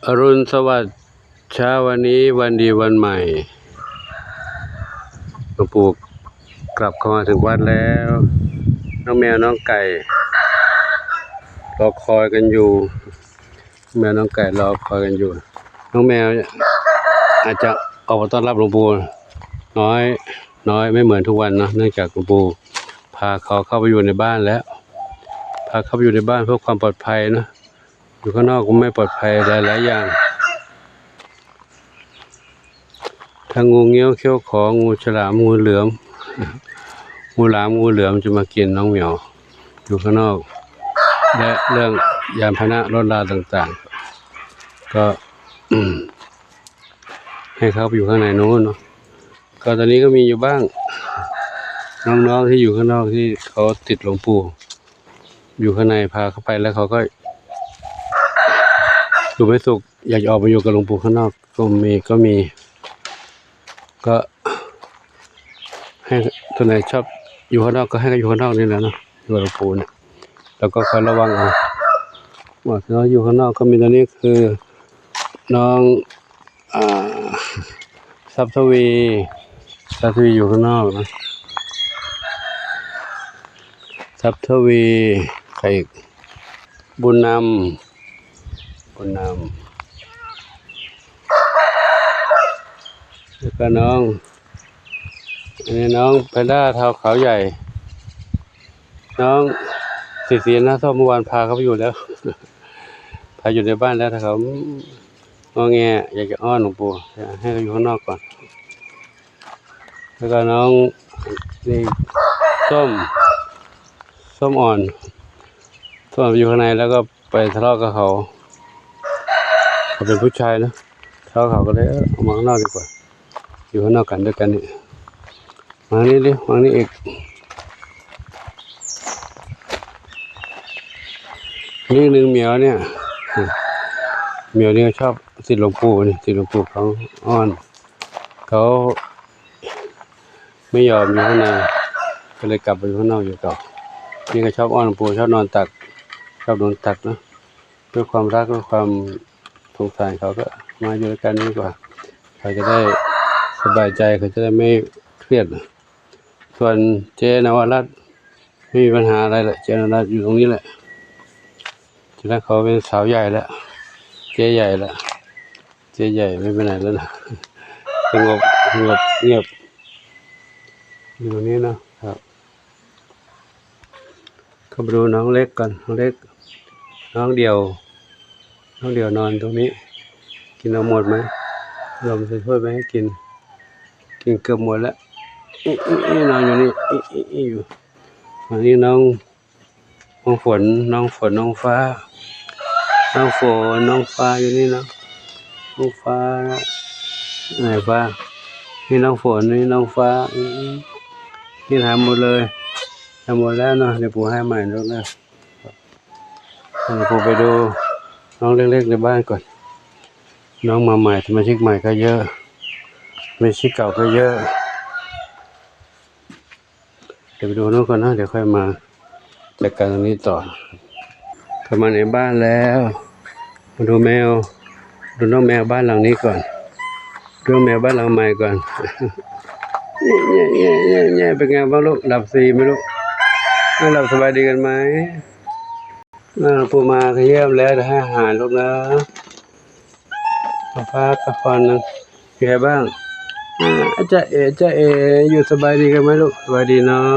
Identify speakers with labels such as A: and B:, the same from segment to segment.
A: อรุณสวัสดิ์เช้าวันนี้วันดีวันใหม่หลวงปู่กลับเข้ามาถึงวัดแล้วน้องแมวน้องไก่รอคอยกันอยู่แมวน้องไก่รอคอยกันอยู่น้องแมวอาจจะออกมาต้อนรับหลวงปู่น้อยไม่เหมือนทุกวันนะเนื่องจากหลวงปู่พาเขาเข้าไปอยู่ในบ้านแล้วพาเข้าไปอยู่ในบ้านเพื่อความปลอดภัยนะอยู่ข้างนอกก็ไม่ปลอดภัยหลายอย่างถ้างูเงี้ยวเขี้ยวของูฉลามงูเหลือมงูหลามงูเหลือมจะมากินน้องเหมียวอยู่ข้างนอกและเรื่องยานพาหนะรถราต่างๆก็ให้เขาไปอยู่ข้างในโน้นเนาะก็ตอนนี้ก็มีอยู่บ้างน้องๆที่อยู่ข้างนอกที่เขาติดหลวงปู่อยู่ข้างในพาเข้าไปแล้วเขาก็อยู่ไม่สุขอยากจะออกมาอยู่กับหลวงปู่ข้างนอกก็มีก็ให้ตัวไหนชอบอยู่ข้างนอกก็ให้อยู่ข้างนอกนี่แหละเนาะอยู่กับหลวงปู่เนี่ยแล้วก็คอยระวังเอาว่าน้องอยู่ข้างนอกก็มีตัวนี้คือน้องทรัพย์ทวีอยู่ข้างนอกนะทรัพย์ทวีใครอีกบุญนำแล้วก็น้องอันนี้น้องแพนด้าเท้าขาวใหญ่น้องสีหน้าส้มเมื่อวานพาเขาไปอยู่แล้วพาอยู่ในบ้านแล้วถ้าเขางอแงอยากจะอ้อนหลวงปู่ให้เขาอยู่ข้างนอกก่อนแล้วก็น้องนี่ส้มอ่อนอยู่ข้างในแล้วก็ไปทะเลาะกับเขาเป็นผู้ชายนะทะเลาะเขาก็เลยออกมาข้างนอกดีกว่าอยู่ข้างนอกกันด้วยกันนี่มานี่ดิมานี่อีกนี่หนึ่งเหมียวเนี่ยเหมียวนี่ชอบติดหลวงปู่นี่ติดหลวงปู่เขาอ้อนเขาไม่ยอมอยู่ข้างในก็เลยกลับไปข้างนอกอยู่ต่อนี่ก็ชอบอ้อนหลวงปู่ชอบนอนตักชอบนอนตักนะด้วยความรักด้วยความสงสารเขาก็มาอยู่ด้วยกันดีกว่าเขาจะได้สบายใจเขาจะได้ไม่เครียดส่วนเจนวรัตน์ไม่มีปัญหาอะไรแหละเจนวรัตน์อยู่ตรงนี้แหละทีนั้นเขาเป็นสาวใหญ่แล้วเจ๊ใหญ่แล้วเจ๊ใหญ่ไม่ไปไหนแล้วนะสงบเงียบอยู่ตรงนี้นะครับก็ไปดูน้องเล็กก่อนน้องเล็กน้องเดี่ยวนอนตรงนี้กินเอาหมดไหมเราจะช่วยไปให้กินเกือบหมดแล้วนอนอยู่นี่อยู่อันนี้น้องฝนน้องฟ้าอยู่นี่นะน้องฟ้าไหนฟ้านี่น้องฝนนี่น้องฟ้านี่ทำหมดเลยทำหมดแล้วเนาะเดี๋ยวปู่ให้ใหม่แล้วนะเดี๋ยวปู่ไปดูน้องเล็กๆในบ้านก่อนน้องมาใหม่สมาชิกใหม่ก็เยอะสมาชิกเก่าก็เยอะเดี๋ยวไปดูน้องก่อนนะเดี๋ยวค่อยมาจัดการตรงนี้ต่อเข้ามาในบ้านแล้วมาดูน้องแมวบ้านหลังนี้ก่อนดูแมวบ้านหลังใหม่ก่อนเนี่ยเป็นไงบ้างลูกหลับซีไหมลูกหลับสบายดีกันไหมปู่มาเยี่ยมแล้วจะให้อาหารลูกนะฟ้าตะคอนนึงเป็นไงบ้างจะเออยู่สบายดีกันไหมลูกสบายดีเนาะ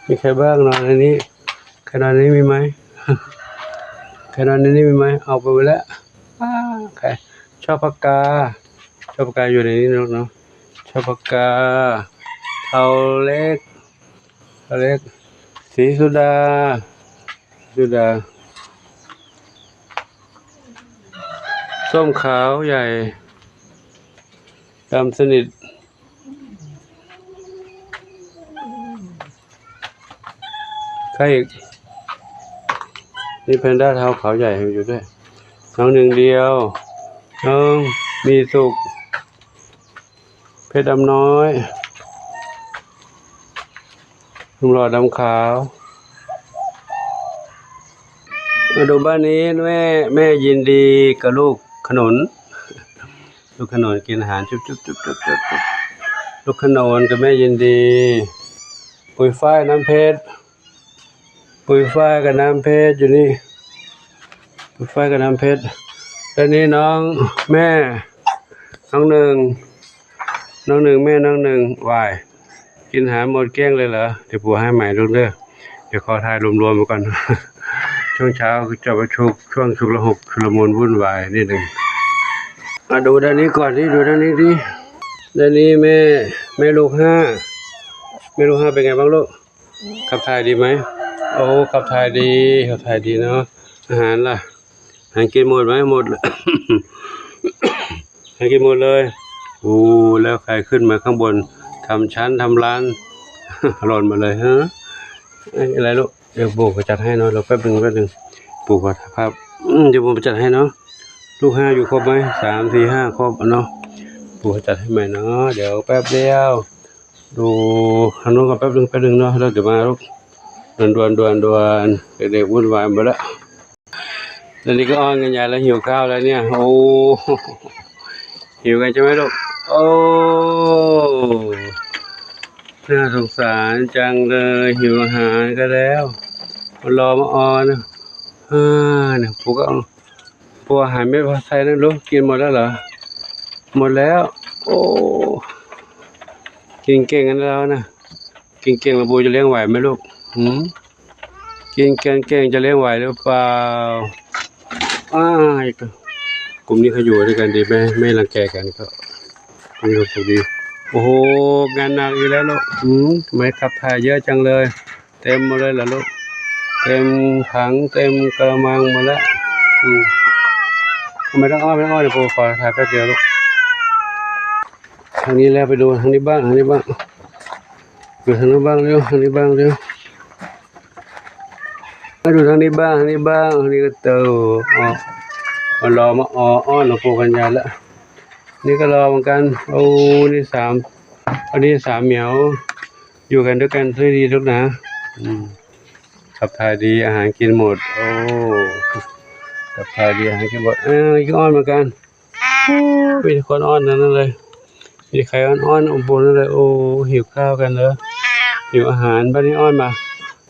A: มีใครบ้างนอนในนี้ใครนอนในนี้มีไหมเอาไปแล้วใครชอบปากกาอยู่ในนี้เนาะชอบปากกาเทาเล็กสีสุดาส้มขาวใหญ่ดำสนิทใครอีกนี่แพนด้าเท้าขาวใหญ่อยู่ด้วย น้องหนึ่งเดียวน้องมีสุขเพชรดำน้อยหนุ่มหล่อดำขาวมาดูบ้านนี้แม่ยินดีกับลูกขนุนลูกขนุนกินอาหารจุ๊บลูกขนุนกับแม่ยินดีปุยฝ้ายน้ำเพชรปุยฝ้ายกับน้ำเพชรอยู่นี่ปุยฝ้ายกับน้ำเพชรแล้วนี่น้องแม่น้องหนึ่งแม่น้องหนึ่งวายกินอาหารหมดเกลี้ยงเลยเหรอเดี๋ยวปู่ให้ใหม่ลูกเด้อเดี๋ยวขอทายรวมๆมาก่อน ช่วงเช้าจะประชุมช่วงชุกละหกชุลมุนวุ่นวายนิดหนึ่งมาดูด้านนี้ก่อนดูด้านนี้ดิด้านนี้แม่ลูกห้าเป็นไงบ้างลูกขับถ่ายดีไหมโอ้ขับถ่ายดีเนาะอาหารล่ะอาหารกินหมดไหมหมด อาหารกินหมดเลยโอ้แล้วใครขึ้นมาข้างบนทำชั้นทำร้าน หล่นมาเลยฮะอะไรลูกเดี๋ยวปู่ก็จัดให้เนาะเราแป๊บนึงปู่ก็ครับเดี๋ยวปู่จัดให้เนาะลูกห้าอยู่ครบไหม3 4 5ครบเนาะปู่จัดให้ใหม่เนาะเดี๋ยวแป๊บเดียวดูทางโน้นก่อนแป๊บนึงเนาะแล้วเดี๋ยวมาลูกด่วนเด็กๆวุ่นวายหมดแล้วตอนนี้ก็อ้อนกันใหญ่แล้วหิวข้าวแล้วเนี่ยโอ้หิวกันใช่ไหมลูกโอ้น่าสงสารจังเลยหิวอาหารก็แล้วมารอมาออนนะเนี่ยปู่ก็ปู่อาหารไม่พอใช้นะลูกกินหมดแล้วเหรอหมดแล้วโอ้กินเก่งกันแล้วนะกินเก่งแล้วปู่จะเลี้ยงไหวไหมลูกกินเก่งจะเลี้ยงไหวหรือเปล่ากลุ่มนี้เขาอยู่ด้วยกันดีไม่รังแกกันก็มีความสุขดีโอ้โหงานหนักอีกแล้วลูกทำไมขับถ่ายเยอะจังเลยเต็มหมดเลยเหรอลูกเต็มถังเต็มกระมังหมดแล้วทำไมต้องอ้อนเดี๋ยวปู่ขอถ่ายแป๊บเดียวลูกทางนี้แล้วไปดูทางนี้บ้างดูทางนี้บ้างเร็วมาดูทางนี้บ้างทางนี้ก็เตอมารอมาอ้อนหลวงปู่กันยาแล้วนี่ก็รอเหมือนกันโอ้นี่3เหมียวอยู่กันด้วยกันด้วยดีทุกนะขับถ่ายดีอาหารกินหมดโอ้ขับถ่ายดีอาหารกินหมดก็อ้อนเหมือนกันมีคนอ้อนนั่นเลยมีใครอ้อนหลวงปู่นั่นเลยโอ้หิวข้าวกันเหรอหิวอาหารบ้านนี้อ้อนมา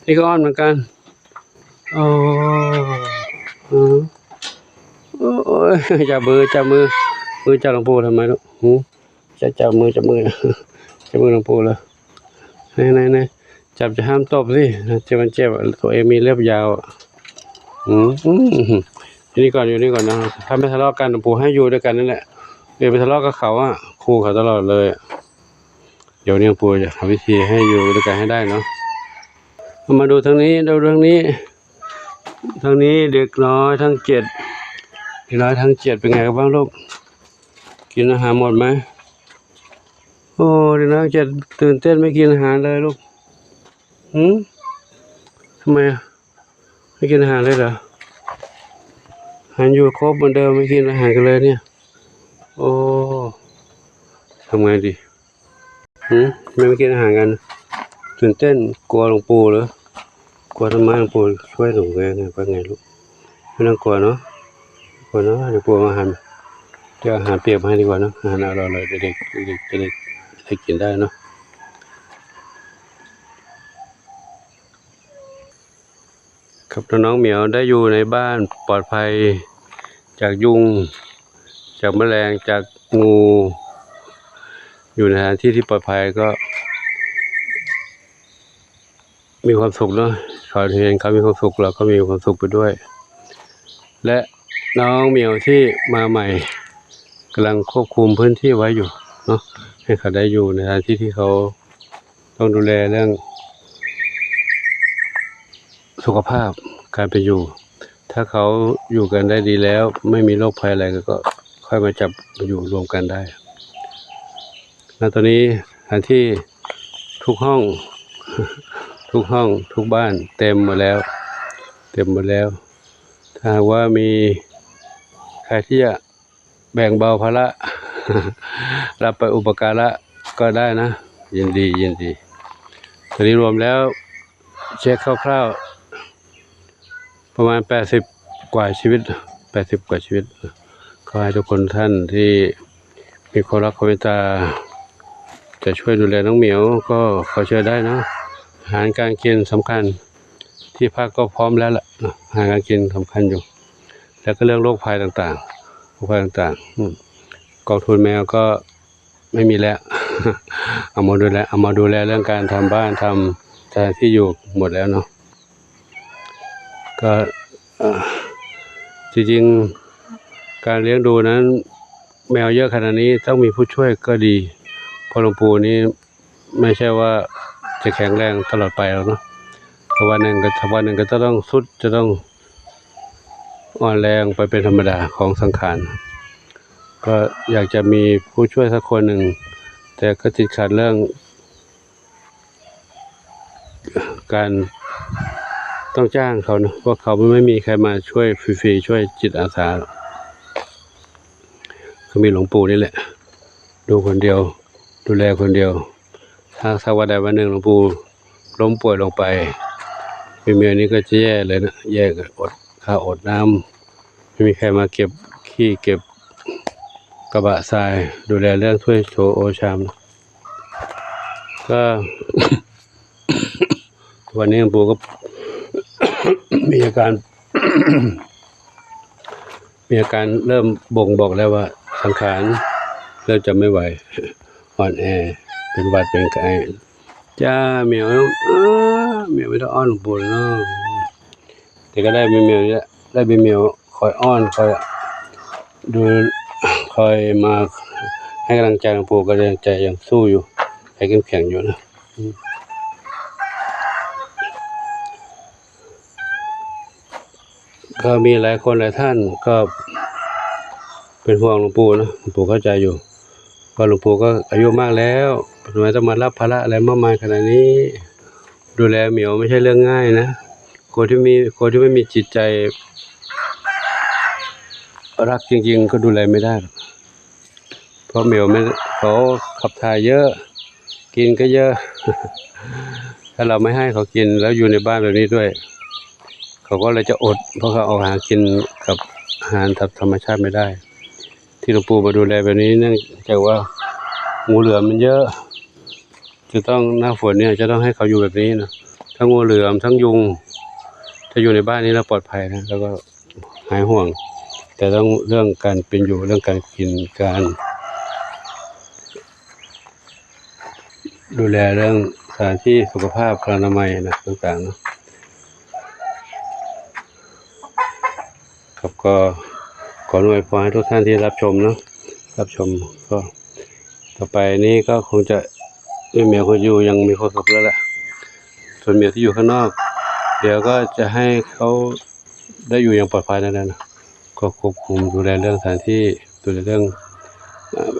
A: นี่ก็อ้อนเหมือนกันโอ้จับมือจับหลวงปู่ทำไมลูกจับมือหลวงปู่เลยไหนจับจะห้ามตบสิมันเจ็บตัวเองมีเล็บยาวอยู่นี่ก่อนนะถ้าไม่ทะเลาะกันหลวงปู่ให้อยู่ด้วยกันนั่นแหละเดี๋ยวไปทะเลาะกับเขาคู่เขาตลอดเลยเดี๋ยวนี้หลวงปู่จะทำวิธีให้อยู่ด้วยกันให้ได้เนาะมาดูทางนี้เด็กน้อยทั้ง7เป็นไงกันบ้างลูกกินอาหารหมดไหมโอ้เด็กน้อย7ตื่นเต้นไม่กินอาหารเลยลูกทำไมไม่กินอาหารเลยเหรออาหารอยู่ครบเหมือนเดิมไม่กินอาหารกันเลยเนี่ยโอ้ทำไงดีไม่กินอาหารกันตื่นเต้นกลัวหลวงปู่เหรอกลัวทำไมหลวงปู่ช่วยหนูไงเป็นไงลูกไม่ต้องกลัวเนาะเดี๋ยวปู่มาเดี๋ยวอาหารเปียกมาให้ดีกว่าเนาะอาหารอร่อยๆเด็กจะได้กินได้เนาะครับน้องเหมียวได้อยู่ในบ้านปลอดภัยจากยุงจากแมลงจากงูอยู่ในสถานที่ที่ปลอดภัยก็มีความสุขเนาะขอเห็นเขามีความสุขเราก็มีความสุขไปด้วยและน้องเหมียวที่มาใหม่กำลังควบคุมพื้นที่ไว้อยู่เนาะให้เขาได้อยู่ในสถานที่ที่เขาต้องดูแลเรื่องสุขภาพการไปอยู่ถ้าเขาอยู่กันได้ดีแล้วไม่มีโรคภัยอะไรก็ค่อยมาจับอยู่รวมกันได้ณตอนนี้สถานที่ทุกห้องทุกบ้านเต็มหมดแล้วถ้าว่ามี ใครที่จะแบ่งเบาภาระ รับไปอุปการะก็ได้นะยินดีตอนนี้รวมแล้วเช็คคร่าวๆประมาณ80 กว่าชีวิตขอให้ทุกคนท่านที่มีความรักความเมตตาจะช่วยดูแลน้องเหมียวก็ขอเชิญได้นะอาหารการกินสำคัญที่พักก็พร้อมแล้วล่ะอาหารการกินสำคัญอยู่แล้วก็เรื่องโรคภัยต่างกองทุนแมวก็ไม่มีแล้ว เอามาดูแลเรื่องการทำบ้านทำสถานที่อยู่หมดแล้วเนาะก็จริงๆการเลี้ยงดูนั้นแมวเยอะขนาดนี้ต้องมีผู้ช่วยก็ดีเพราะหลวงปู่นี้ไม่ใช่ว่าจะแข็งแรงตลอดไปแล้วเนาะวันหนึ่งก็จะต้องทรุดจะต้องอ่อนแรงไปเป็นธรรมดาของสังขารก็อยากจะมีผู้ช่วยสักคนหนึ่งแต่ก็ติดขัดเรื่องการต้องจ้างเขานะเพราะเขาไม่มีใครมาช่วยฟรีๆช่วยจิตอาสาก็มีหลวงปู่นี่แหละดูคนเดียวดูแลคนเดียวถ้าสักวันใดวันหนึ่งหลวงปู่ล้มป่วยลงไปเมียนี้ก็จะแย่เลยนะแย่อดข้าวอดน้ำไม่มีใครมาเก็บขี้เก็บกระบะทรายดูแลเรื่องถ้วยโถโอชามก็ วันนี้หลวงปู่ก็ มีอาการ เริ่มบ่งบอกแล้วว่าสังขารเริ่มจะไม่ไหวอ่อนแอเป็นหวัดเป็นไข้จ้าเหมียวเหมียวไม่ต้องอ้อนหลวงปู่เนาะแต่ก็ได้มีเหมียวเนี่ยได้มีเหมียวคอยอ้อนคอยดูคอยมาให้กำลังใจหลวงปู่ก็ยังใจยังสู้อยู่ใจเข้มแข็งอยู่นะก็มีหลายคนหลายท่านก็เป็นห่วงหลวงปู่นะหลวงปู่เข้าใจอยู่ว่าหลวงปู่ก็อายุมากแล้วทำไมต้องมารับภาระอะไรมากมายขนาดนี้ดูแลเหมียวไม่ใช่เรื่องง่ายนะคนที่ไม่มีจิตใจรักจริงๆก็ดูแลไม่ได้เพราะเหมียวเขาขับถ่ายเยอะกินก็เยอะ ถ้าเราไม่ให้เขากินแล้วอยู่ในบ้านแบบนี้ด้วยเขาก็เลยจะอดเพราะเขาเอาอาหารกินกับอาหารธรรมชาติไม่ได้ที่หลวงปู่มาดูแลแบบนี้เนื่องจากว่างูเหลือมมันเยอะจะต้องหน้าฝนเนี่ยจะต้องให้เขาอยู่แบบนี้นะทั้งงูเหลือมทั้งยุงถ้าอยู่ในบ้านนี้เราปลอดภัยนะแล้วก็หายห่วงแต่ต้องเรื่องการเป็นอยู่เรื่องการกินการดูแลเรื่องสถานที่สุขภาพอนามัยนะต่างๆนะครับก็ขออวยพรให้ทุกท่านที่รับชมเนาะรับชมก็ต่อไปนี้ก็คงจะเหมียวคนอยู่ยังมีความสุขแล้วแหละส่วนเหมียวที่อยู่ข้างนอกเดี๋ยวก็จะให้เขาได้อยู่อย่างปลอดภัยนั่นแหละนะก็ควบคุมดูแลเรื่องสถานที่ดูแลเรื่อง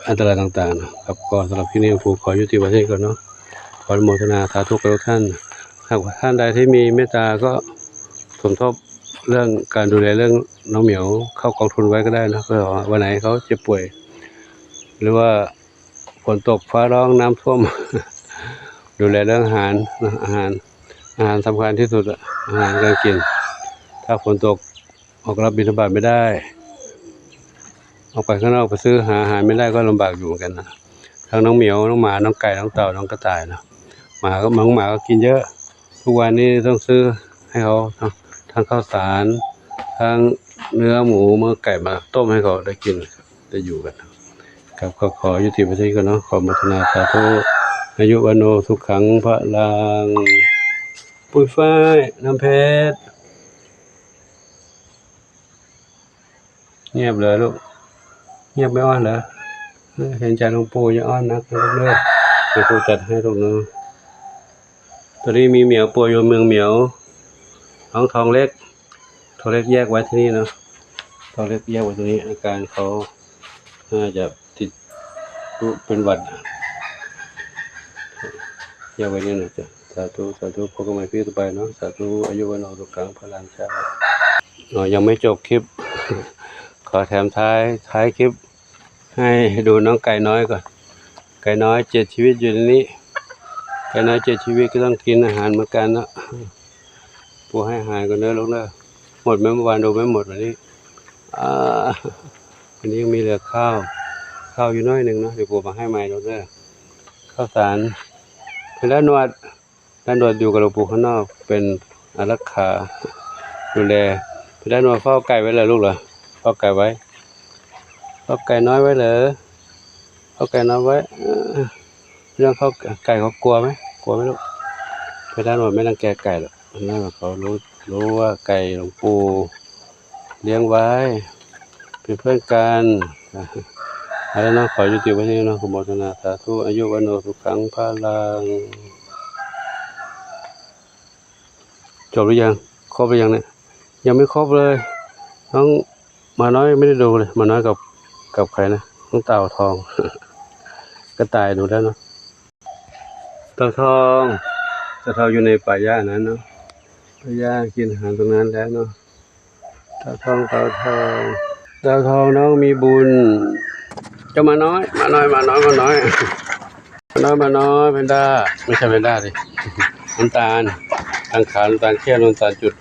A: อันตรายต่างๆนะครับก็สำหรับที่นี่ผมขอยุติไว้ที่ก่อนเนาะขออนุโมทนาสาธุกับทุกท่านหากท่านใดที่มีเมตตาก็สมทบเรื่องการดูแลเรื่องน้องเหมียวเข้ากองทุนไว้ก็ได้นะเพื่อวันไหนเขาเจ็บป่วยหรือว่าฝนตกฟ้าร้องน้ำท่วม ดูแลเรื่องอาหารสำคัญที่สุดอาหารการกินถ้าฝนตกออกรับบิณฑบาตไม่ได้ออกไปข้างนอกไปซื้อหาอาหารไม่ได้ก็ลำบากอยู่เหมือนกันนะทั้งน้องเหมียวน้องหมาน้องไก่น้องเต่าน้องกระต่ายนะหมาก็กินเยอะทุกวันนี้ต้องซื้อให้เขาทั้งข้าวสารทั้งเนื้อหมูไก่มาต้มให้เขาได้กินได้อยู่กันครับก็ขอยุติไว้ที่ก่อนเนาะขออนุโมทนาสาธุอายุวันโนสุขังพระลังปุ้ยฝ้ายน้ำเพชรเงียบเลยลูกเงียบไม่อ้อนเหรอเห็นใจหลวงปู่อย่าอ้อนนักเลยเดี๋ยวปู่จัดให้ลูกเนาะตอนนี้มีเหมียวป่วยอยู่เมืองเหมียวน้องทองเล็กแยกไว้ที่นี่เนาะทองเล็กแยกไว้ตรงนี้อาการเขาน่าจะติดเป็นหวัดแยกไว้นี่นะจ๊ะสาธุพบกันใหม่พี่ต่อไปเนาะสาธุอายุวันโนสุขังพลังชาติยังไม่จบคลิป ขอแถมท้ายคลิปให้ดูน้องไก่น้อยก่อนไก่น้อย7 ชีวิตอยู่ในนี้ไก่น้อย7 ชีวิตก็ต้องกินอาหารเหมือนกันนะปู่ให้อาหารกันเด้อลูกเด้อหมดไหมเมื่อวานดูไม่หมดวันนี้วันนี้ยังมีเหลือข้าวอยู่น้อยหนึ่งเนาะเดี๋ยวปู่มาให้ใหม่ลูกเด้อข้าวสารเป็นด้านนวดอยู่กับหลวงปู่ข้างนอกเป็นอารักขาดูแลเป็นด้านนวดเฝ้าไก่ไว้เลยลูกเหรอเฝ้าไก่ไว้เฝ้าไก่น้อยไว้เหรอเฝ้าไก่น้อยไว้เรื่องเฝ้าไก่เขากลัวไหมลูกเป็นด้านนวดไม่รังแกไก่หรอกนั่นเขารู้ว่าไก่หลวงปู่เลี้ยงไว้เป็นเพื่อนกันอะไรนะขอยุติไว้ที่นะขอโมทนาสาธุอายุวันโนสุขังพลังจบหรือยังครบหรือยังเนี่ยยังไม่ครบเลยน้องมาน้อยไม่ได้ดูเลยมาน้อยกับใครนะน้องเต่าทอง กระต่ายดูแล้วเนาะเต่าทองอยู่ในป่าหญ้านั้นเนาะป่าหญ้ากินอาหารตรงนั้นแล้วเนาะเต่าทองน้องมีบุญเจ้ามาน้อยเพนด้าไม่ใช่เพนด้าสิน้ำตาลตังขาวน้ำตาลเข้มน้ำตาลจุด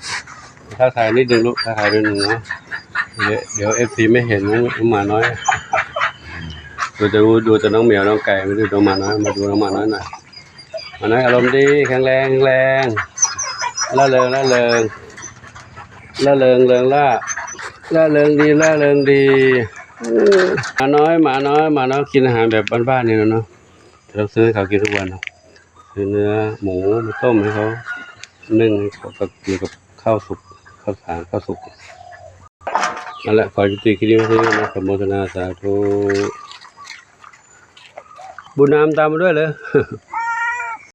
A: ถ้าถ่ายนิดนึงลูกถ้าถ่ายนิดนึงเนาะเดี๋ยวFPไม่เห็นน้องหมาน้อยดูแต่น้องเหมียวน้องไก่ไม่ดูน้องหมาน้อยมาดูน้องหมาน้อยหน่อยหมาน้อยอารมณ์ดีแข็งแรงล่าเริงดีหมาน้อยกินอาหารแบบบ้านๆนี่เนาะเราซื้อให้เขากินทุกวันซื้อเนื้อหมูมาต้มให้เขานึ่งให้เขากับกินกับข้าวสุกข้าวสารข้าวสุกนั่นแหละขอจุติคลิปนี้นะขอโมทนาสาธุบุญนามตามมาด้วยเลย